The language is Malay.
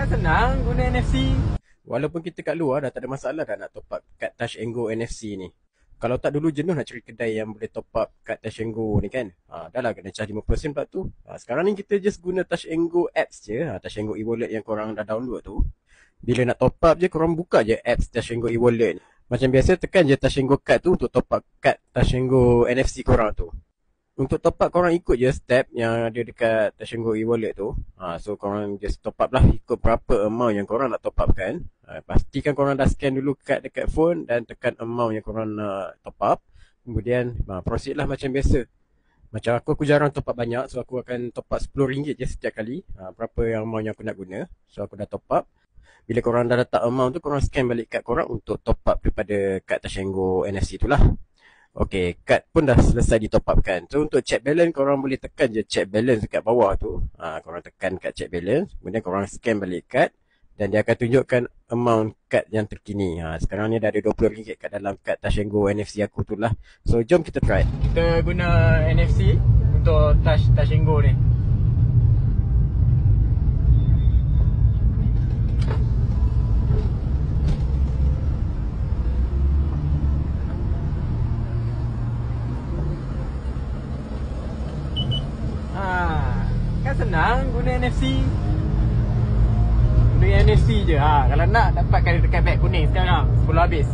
Kan senang guna NFC. Walaupun kita kat luar dah tak ada masalah dah nak top up kat Touch and Go NFC ni. Kalau tak dulu jenuh nak cari kedai yang boleh top up kat Touch and Go ni kan. Dah lah kena charge 50% pula tu. Sekarang ni kita just guna Touch and Go apps je. Touch and Go e-wallet yang korang dah download tu. Bila nak top up je, korang buka je apps Touch and Go e-wallet. Macam biasa tekan je Touch and Go card tu untuk top up kad Touch and Go NFC korang tu. Untuk top up korang ikut je step yang ada dekat Touch and Go e-wallet tu. So korang just top up lah ikut berapa amount yang korang nak top up kan. Pastikan korang dah scan dulu kad dekat phone dan tekan amount yang korang nak top up. Kemudian proceed lah macam biasa. Macam aku jarang top up banyak, so aku akan top up RM10 je setiap kali. Berapa yang amount yang aku nak guna. So aku dah top up. Bila korang dah letak amount tu, korang scan balik kad korang untuk top up daripada kad Touch and Go NFC tu lah. Okay, kad pun dah selesai di top up kan. So untuk check balance, korang boleh tekan je check balance dekat bawah tu. Korang tekan kat check balance, kemudian korang scan balik kad dan dia akan tunjukkan amount kad yang terkini. Sekarang ni dah ada RM20 kat dalam kad Touch and Go NFC aku tu lah. So jom kita try. Kita guna NFC untuk Touch and Go ni. Kan senang guna NFC. Guna NFC je. Kalau nak dapatkan dekat beg kuning sekarang sebelum habis.